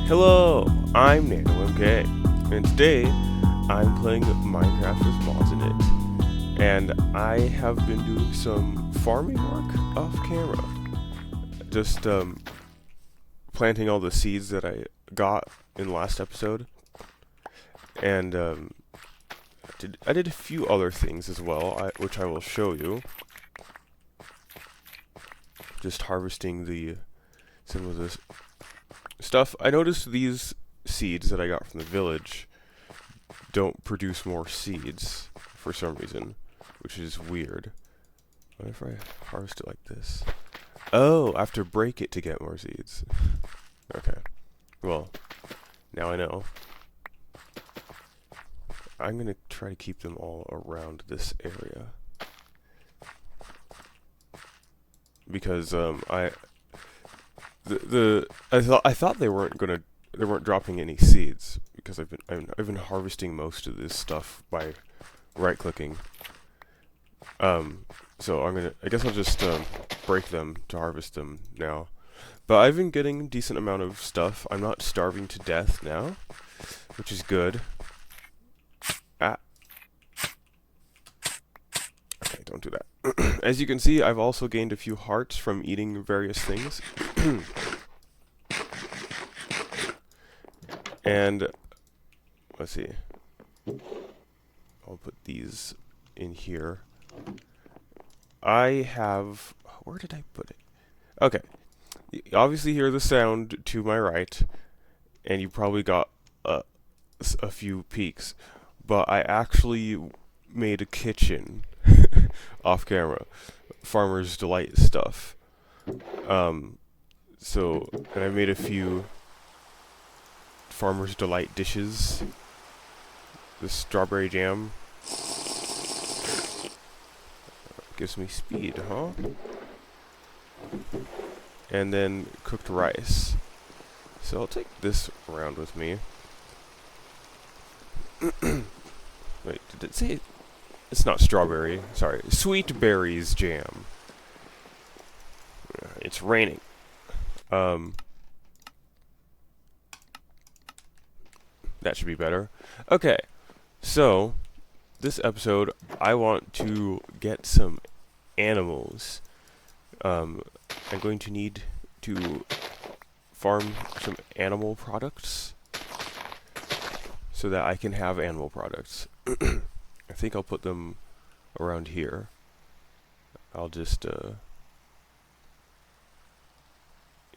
Hello, I'm NanoMK, and today I'm playing Minecraft with mods in it. And I have been doing some farming work off camera. Just planting all the seeds that I got in the last episode. And I did a few other things as well, which I will show you. Just harvesting some of this stuff. I noticed these seeds that I got from the village don't produce more seeds for some reason, which is weird. What if I harvest it like this? Oh, I have to break it to get more seeds. Okay. Well, now I know. I'm gonna try to keep them all around this area. Because I thought they weren't dropping any seeds because I've been harvesting most of this stuff by right clicking. So I guess I'll just break them to harvest them now. But I've been getting a decent amount of stuff. I'm not starving to death now, which is good. Ah. Okay, don't do that. As you can see, I've also gained a few hearts from eating various things. And let's see. I'll put these in here. Where did I put it? Okay. You obviously hear the sound to my right, and you probably got a few peeks. But I actually made a kitchen off camera. Farmer's Delight stuff. And I made a few Farmer's Delight dishes. The strawberry jam gives me speed, huh? And then cooked rice. So I'll take this around with me. Wait, did it say it's not strawberry? Sorry, sweet berries jam. It's raining. That should be better. Okay, so this episode I want to get some animals. I'm going to need to farm some animal products so that I can have animal products. I think I'll put them around here. I'll just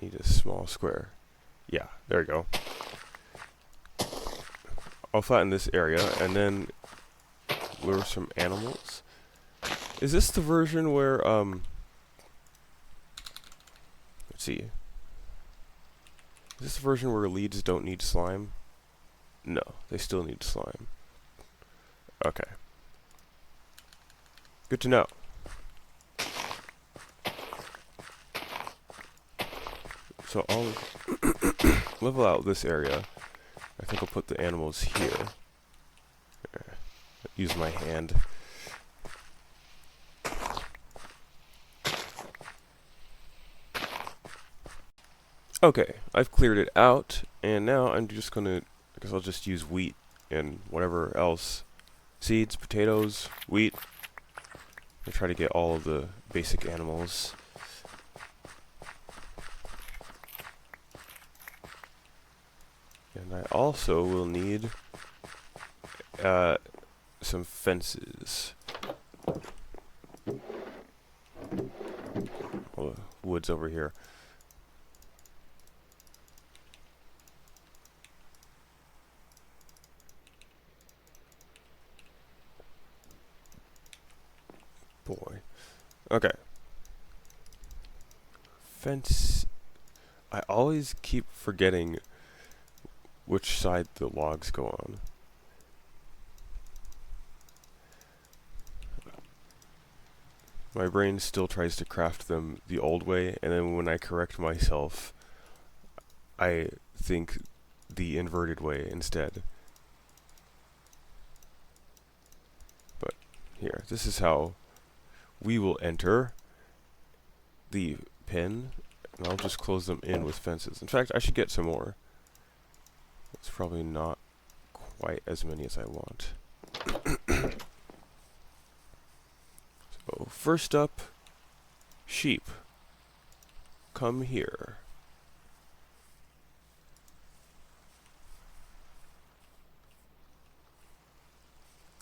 need a small square. Yeah, there we go. I'll flatten this area and then lure some animals. Is this the version where let's see. Is this the version where leads don't need slime? No, they still need slime. Okay. Good to know. So I'll level out this area. I think I'll put the animals here. Use my hand. Okay, I've cleared it out, and now I'm just gonna, I guess I'll just use wheat and whatever else. Seeds, potatoes, wheat. I try to get all of the basic animals. And I also will need some fences. All the wood's over here. Boy. Okay. Fence. I always keep forgetting which side the logs go on. My brain still tries to craft them the old way, and then when I correct myself, I think the inverted way instead. But here, this is how we will enter the pen, and I'll just close them in with fences. In fact, I should get some more. It's probably not quite as many as I want. So first up, sheep. Come here.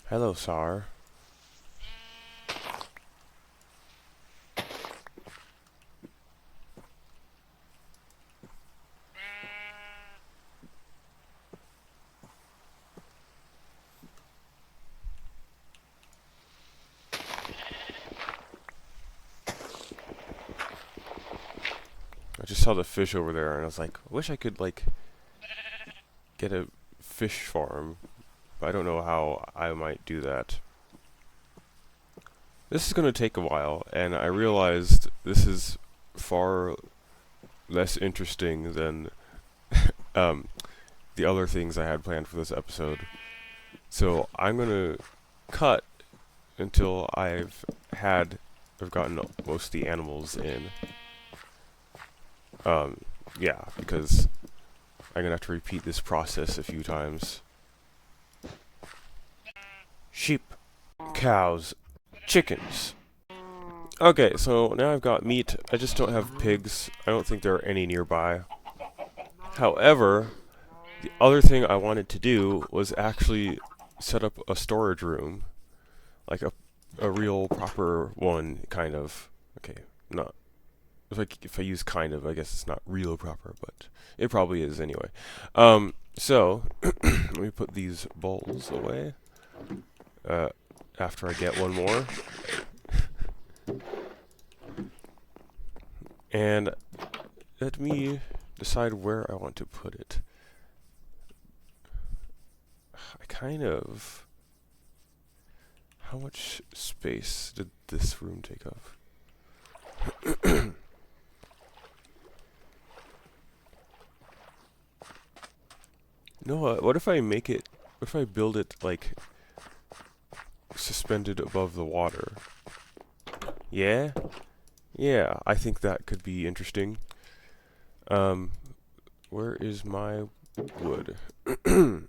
Hello, Sar. I just saw the fish over there, and I was like, I wish I could, like, get a fish farm. But I don't know how I might do that. This is going to take a while, and I realized this is far less interesting than the other things I had planned for this episode. So I'm going to cut until I've gotten most of the animals in. Yeah, because I'm going to have to repeat this process a few times. Sheep, cows, chickens. Okay, so now I've got meat. I just don't have pigs. I don't think there are any nearby. However, the other thing I wanted to do was actually set up a storage room. Like a real proper one, kind of. Okay, not... If I use kind of, I guess it's not real proper, but it probably is anyway. So, let me put these bowls away. After I get one more. And let me decide where I want to put it. I kind of... How much space did this room take up? You know what if I make it... What if I build it, like, suspended above the water? Yeah? Yeah, I think that could be interesting. Where is my wood? I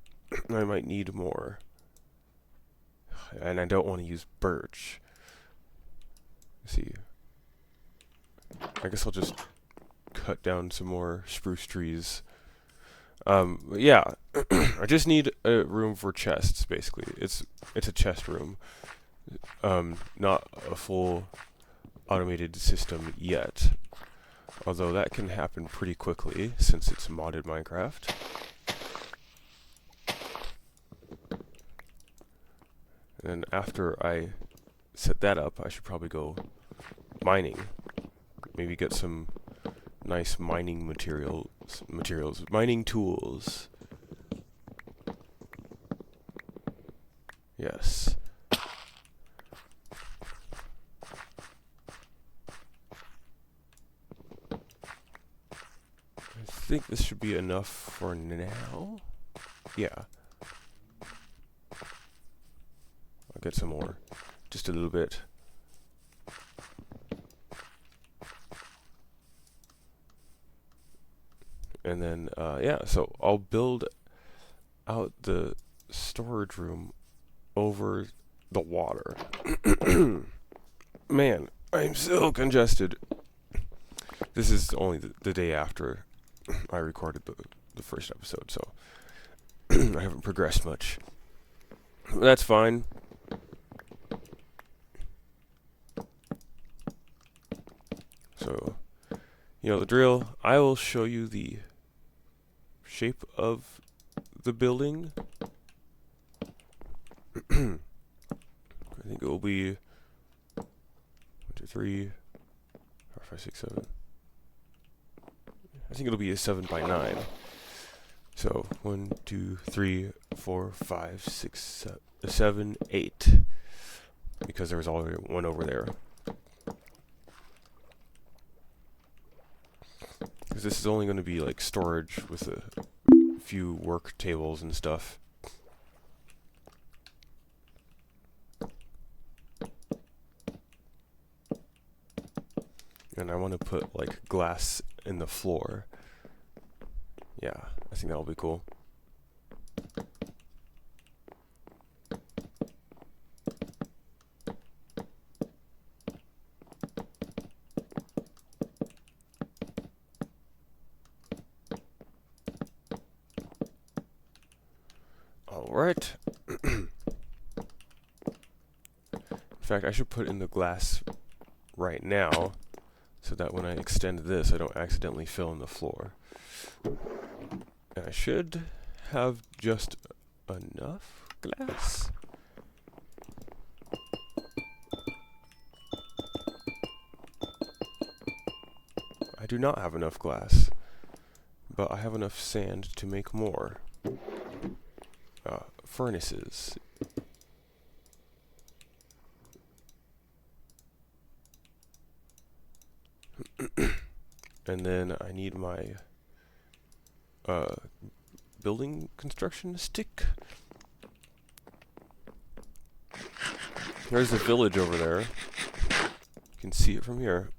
might need more. And I don't want to use birch. Let's see. I guess I'll just cut down some more spruce trees. But yeah, I just need a room for chests, basically. It's a chest room. Not a full automated system yet. Although that can happen pretty quickly, since it's modded Minecraft. And after I set that up, I should probably go mining. Maybe get some nice mining mining tools. Yes. I think this should be enough for now. Yeah. I'll get some more. Just a little bit. And then, yeah, so I'll build out the storage room over the water. Man, I'm so congested. This is only the day after I recorded the first episode, so I haven't progressed much. That's fine. So, you know the drill. I will show you the shape of the building. I think it will be 1, 2, 3, 4, 5, 6, 7. I think it'll be a 7 by 9. So 1, 2, 3, 4, 5, 6, 7, 8. Because there was already one over there. Because this is only going to be like storage with a few work tables and stuff. And I want to put like glass in the floor. Yeah, I think that'll be cool. Alright. In fact, I should put in the glass right now, so that when I extend this, I don't accidentally fill in the floor. And I should have just enough glass. I do not have enough glass, but I have enough sand to make more. Furnaces. And then I need my building construction stick. There's a village over there. You can see it from here.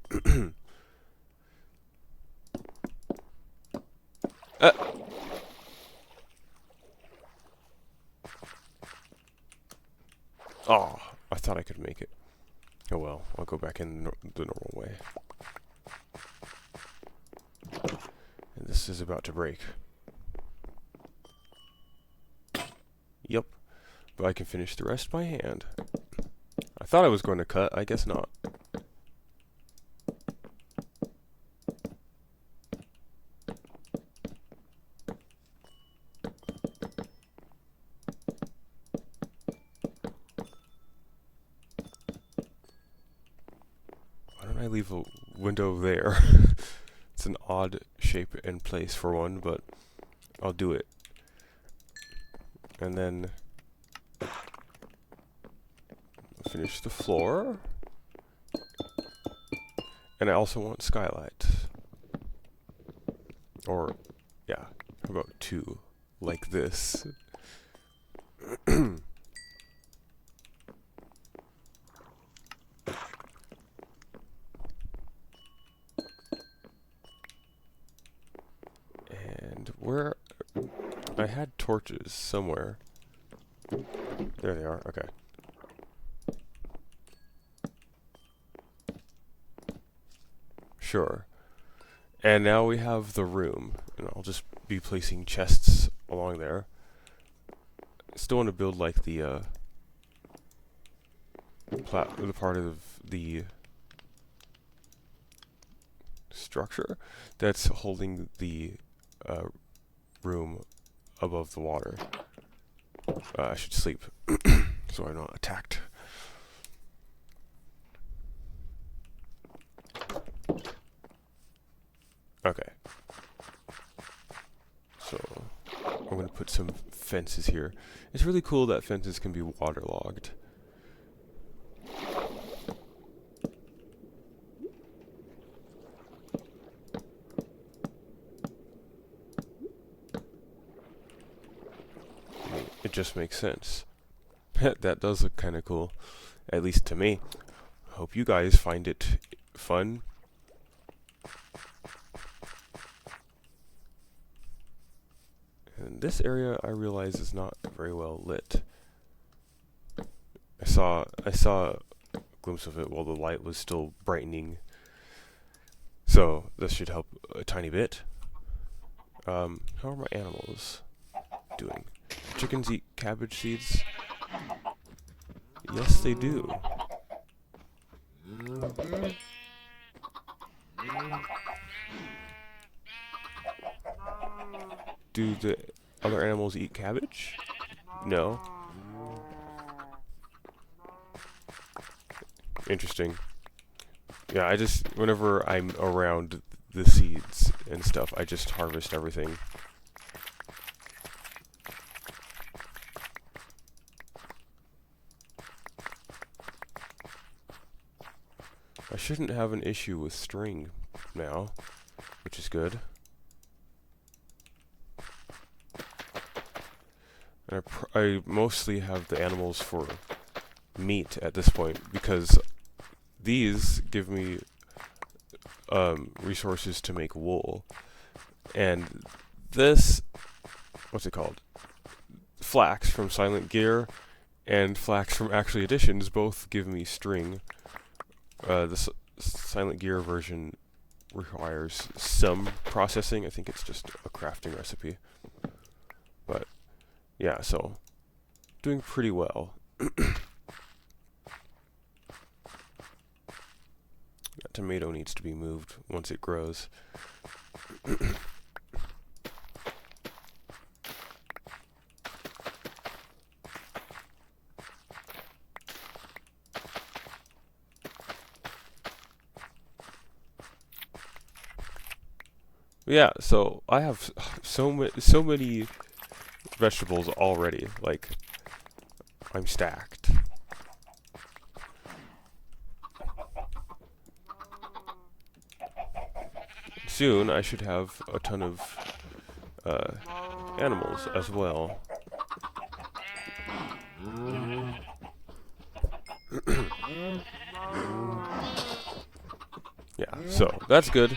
Oh, I thought I could make it. Oh well, I'll go back in the normal way. And this is about to break. Yep, but I can finish the rest by hand. I thought I was going to cut, I guess not. Why don't I leave a window there? It's an odd shape and place for one, but I'll do it. And then finish the floor. And I also want skylight. Or, yeah, how about two, like this. And where... I had torches somewhere. There they are, okay. Sure. And now we have the room, and I'll just be placing chests along there. Still want to build like the part of the structure that's holding the room above the water. I should sleep so I'm not attacked. Okay. So I'm going to put some fences here. It's really cool that fences can be waterlogged. It just makes sense. That does look kind of cool, at least to me. Hope you guys find it fun. And this area I realize is not very well lit. I saw a glimpse of it while the light was still brightening. So this should help a tiny bit. How are my animals doing? Chickens eat cabbage seeds? Yes, they do. Do the other animals eat cabbage? No. Interesting. Yeah, I just, whenever I'm around the seeds and stuff, I just harvest everything. I shouldn't have an issue with string now, which is good. And I mostly have the animals for meat at this point, because these give me resources to make wool. And this, what's it called? Flax from Silent Gear and flax from Actually Editions both give me string. The Silent Gear version requires some processing. I think it's just a crafting recipe. But yeah, so doing pretty well. That tomato needs to be moved once it grows. Yeah, so I have so many vegetables already. Like, I'm stacked. Soon I should have a ton of animals as well. Yeah, so that's good.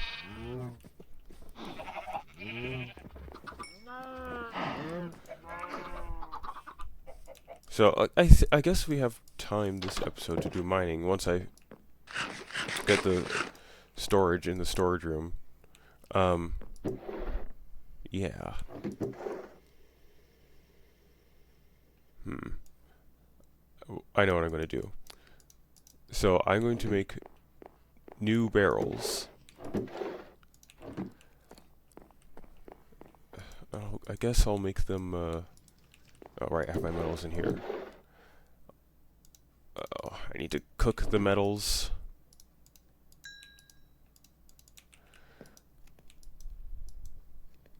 So I guess we have time this episode to do mining once I get the storage in the storage room. Yeah. I know what I'm going to do. So I'm going to make new barrels. I guess I'll make them, oh right, I have my metals in here. I need to cook the metals.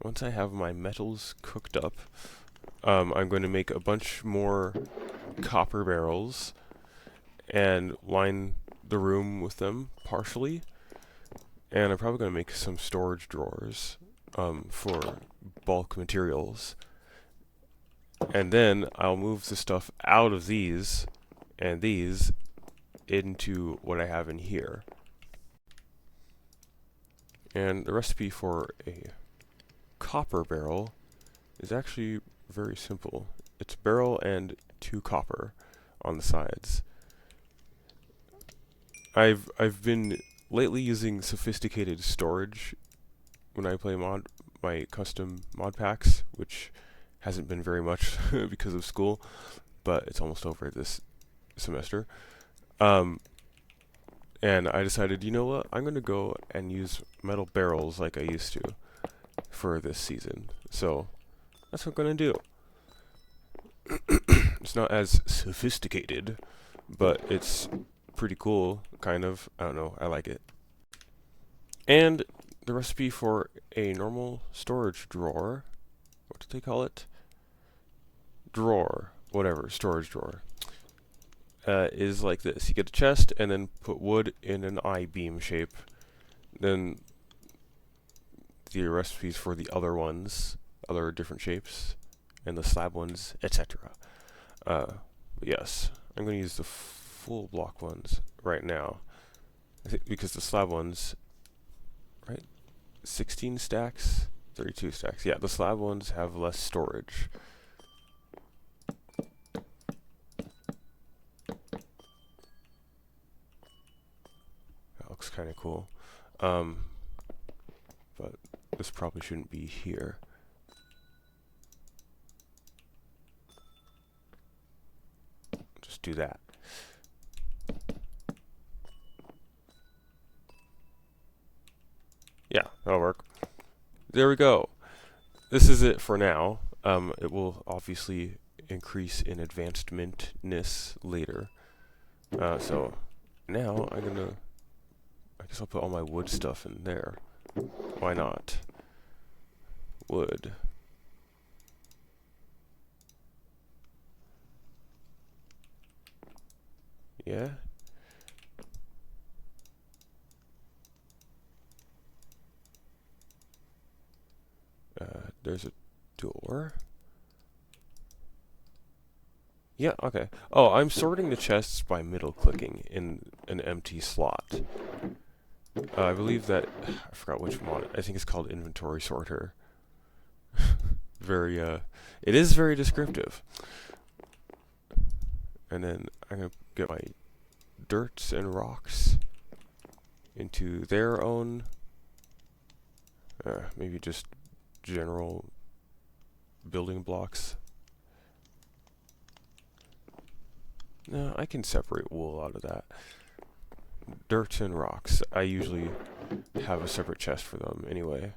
Once I have my metals cooked up, I'm going to make a bunch more copper barrels and line the room with them partially. And I'm probably going to make some storage drawers for bulk materials. And then I'll move the stuff out of these and these into what I have in here. And the recipe for a copper barrel is actually very simple. It's barrel and 2 copper on the sides. I've been lately using sophisticated storage when I play my custom mod packs, which hasn't been very much because of school, but it's almost over this semester. And I decided, you know what, I'm going to go and use metal barrels like I used to for this season. So that's what I'm going to do. It's not as sophisticated, but it's pretty cool, kind of. I don't know, I like it. And the recipe for a normal storage drawer, what do they call it? Drawer, whatever, storage drawer, is like this. You get a chest and then put wood in an I-beam shape. Then the recipes for the other ones, other different shapes, and the slab ones, etc. Yes, I'm going to use the full block ones right now. I think because the slab ones, right, 16 stacks, 32 stacks. Yeah, the slab ones have less storage. That looks kind of cool. But this probably shouldn't be here. Just do that. Yeah, that'll work. There we go. This is it for now. It will obviously increase in advancedness later. So now I guess I'll put all my wood stuff in there. Why not? Wood. Yeah? There's a door. Yeah, okay. Oh, I'm sorting the chests by middle clicking in an empty slot. I believe that, I forgot which mod, I think it's called inventory sorter. It is very descriptive. And then I'm going to get my dirts and rocks into their own, maybe just general building blocks. No, I can separate wool out of that. Dirt and rocks. I usually have a separate chest for them anyway.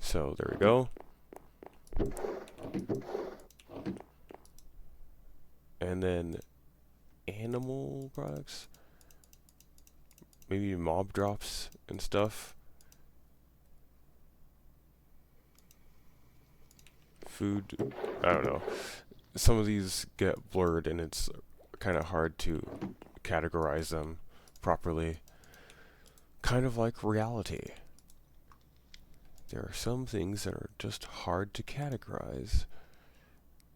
So there we go. And then animal products. Maybe mob drops and stuff. Food. I don't know. Some of these get blurred and it's kind of hard to categorize them properly. Kind of like reality. There are some things that are just hard to categorize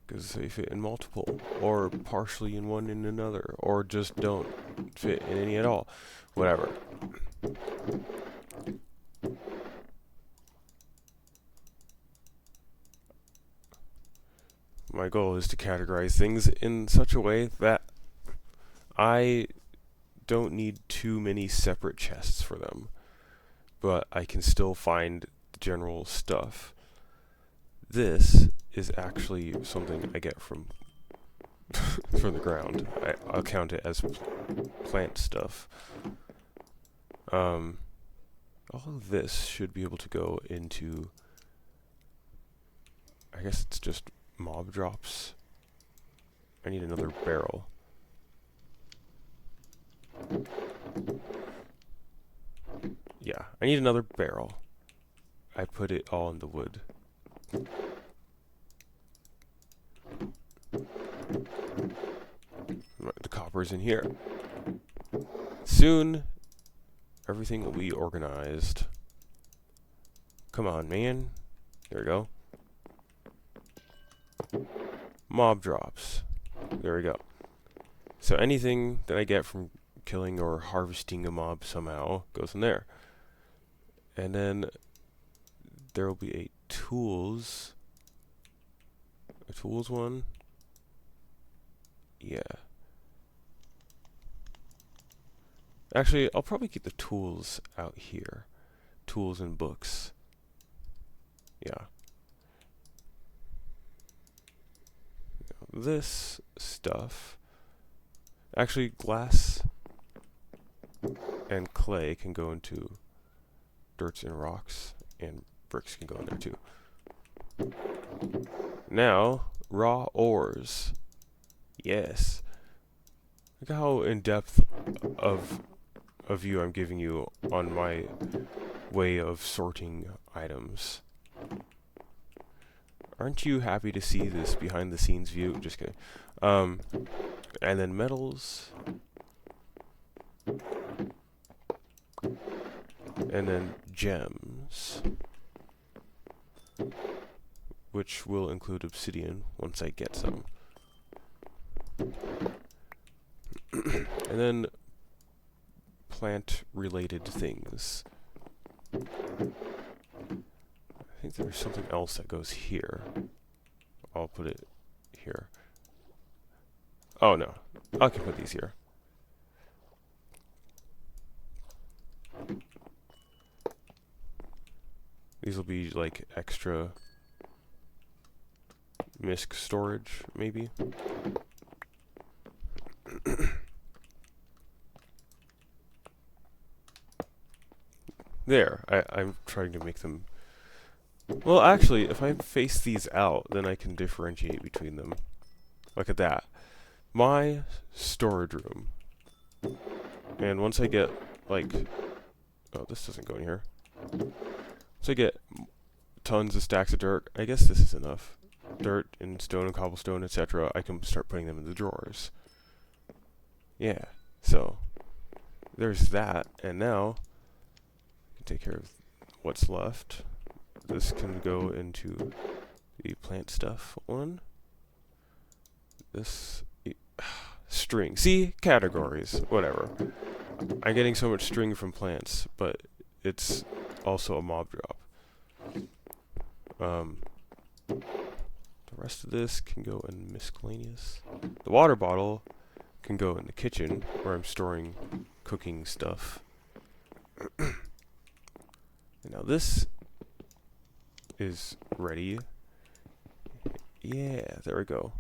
because they fit in multiple, or partially in one and another, or just don't fit in any at all. Whatever. My goal is to categorize things in such a way that I don't need too many separate chests for them, but I can still find general stuff. This is actually something I get from from the ground. I'll count it as plant stuff. All of this should be able to go into, I guess it's just mob drops. I need another barrel. Yeah, I need another barrel. I put it all in the wood. The copper's in here. Soon, everything will be organized. Come on, man. There we go. Mob drops. There we go. So anything that I get from killing or harvesting a mob somehow goes in there. And then there will be a tools one. Yeah. Actually, I'll probably keep the tools out here. Tools and books. Yeah. This stuff. Actually, glass and clay can go into dirts and rocks, and bricks can go in there too. Now, raw ores. Yes. Look how in depth of a view I'm giving you on my way of sorting items. Aren't you happy to see this behind the scenes view? Just kidding. And then metals. And then gems. Which will include obsidian once I get some. And then plant related things. I think there's something else that goes here. I'll put it here. Oh no, I can put these here. These will be like extra misc storage, maybe. There, I'm trying to make them. Well, actually, if I face these out, then I can differentiate between them. Look at that. My storage room. And once I get, like... Oh, this doesn't go in here. Once I get tons of stacks of dirt, I guess this is enough. Dirt and stone and cobblestone, etc. I can start putting them in the drawers. Yeah, so... There's that, and now... I can take care of what's left. This can go into the plant stuff one. This string. See? Categories. Whatever. I'm getting so much string from plants, but it's also a mob drop. The rest of this can go in miscellaneous. The water bottle can go in the kitchen, where I'm storing cooking stuff. Now this is ready. Yeah, there we go.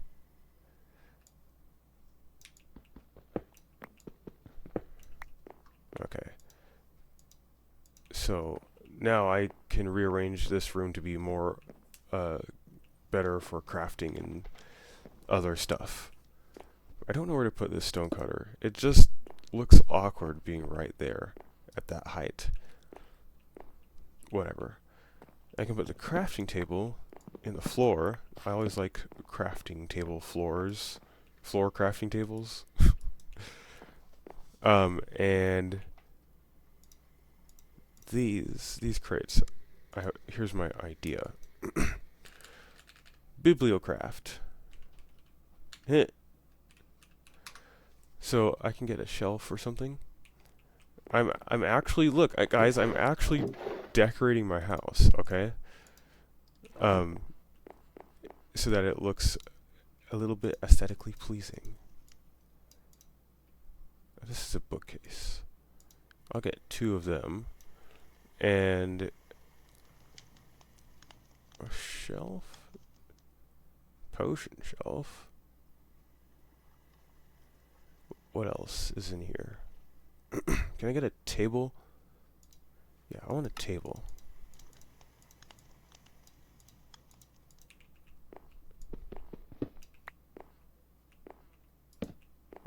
So now I can rearrange this room to be more better for crafting and other stuff. I don't know where to put this stone cutter. It just looks awkward being right there at that height. Whatever. I can put the crafting table in the floor. I always like crafting table floors. Floor crafting tables. And these crates. Here's my idea. Bibliocraft. So I can get a shelf or something. I'm actually guys, I'm actually decorating my house, okay? So that it looks a little bit aesthetically pleasing. This is a bookcase. I'll get 2 of them. And a shelf? Potion shelf? What else is in here? Can I get a table? Yeah, I want a table.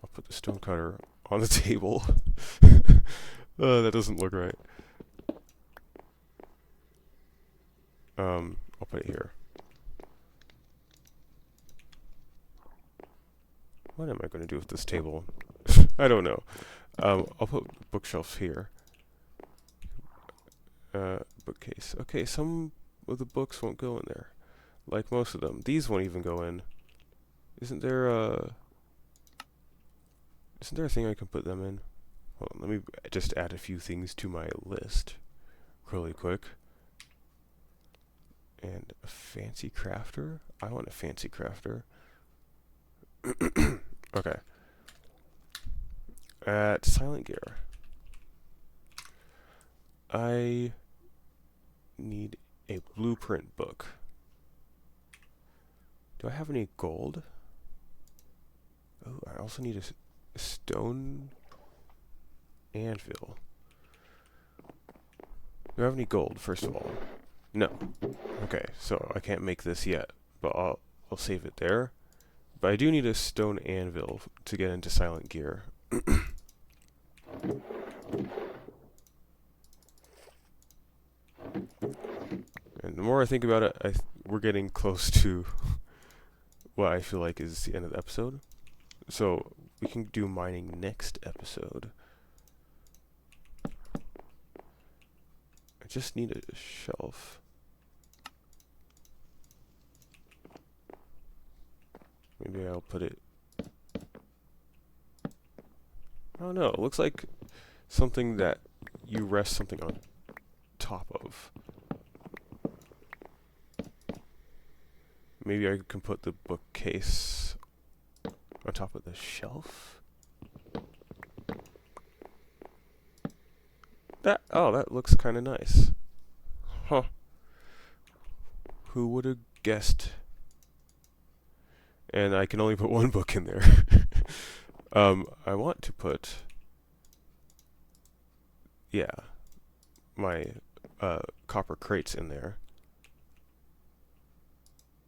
I'll put the stone cutter on the table. That doesn't look right. I'll put it here. What am I going to do with this table? I don't know. I'll put bookshelf here. Bookcase. Okay, some of the books won't go in there. Like most of them. These won't even go in. Isn't there a thing I can put them in? Hold on, let me just add a few things to my list really quick. And a fancy crafter? I want a fancy crafter. Okay. At Silent Gear, I need a blueprint book. Do I have any gold? Oh, I also need a stone anvil. Do I have any gold, first of all? No. Okay, so I can't make this yet, but I'll save it there. But I do need a stone anvil to get into Silent Gear. And the more I think about it, we're getting close to what I feel like is the end of the episode. So we can do mining next episode. I just need a shelf. Maybe I'll put it... I don't know, it looks like something that you rest something on top of. Maybe I can put the bookcase on top of the shelf. That looks kind of nice. Huh. Who would have guessed? And I can only put 1 book in there. I want to put, yeah, my copper crates in there.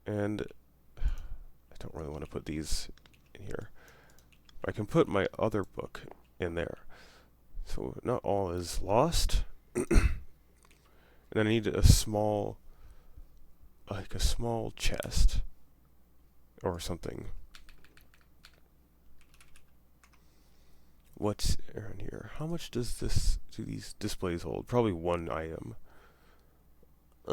And I don't really want to put these in here. I can put my other book in there. So not all is lost. And then I need a small, like a small chest or something. What's around here? How much do these displays hold? Probably 1 item. I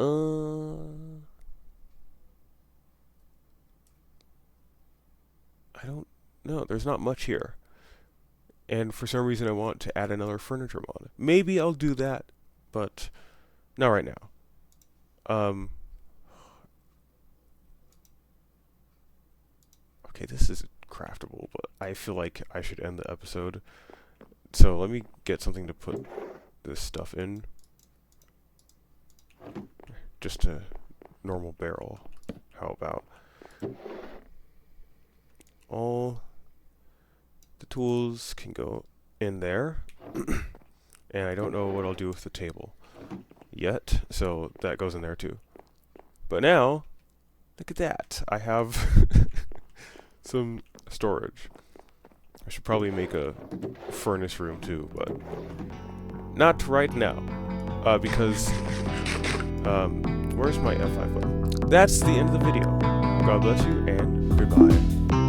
don't know. There's not much here. And for some reason I want to add another furniture mod. Maybe I'll do that, but not right now. Okay, this is craftable, but I feel like I should end the episode. So let me get something to put this stuff in. Just a normal barrel. How about? All the tools can go in there. and I don't know what I'll do with the table yet, so that goes in there too. But now, look at that. I have some storage. I should probably make a furnace room too, but not right now. Because, where's my F5 button? That's the end of the video. God bless you, and goodbye.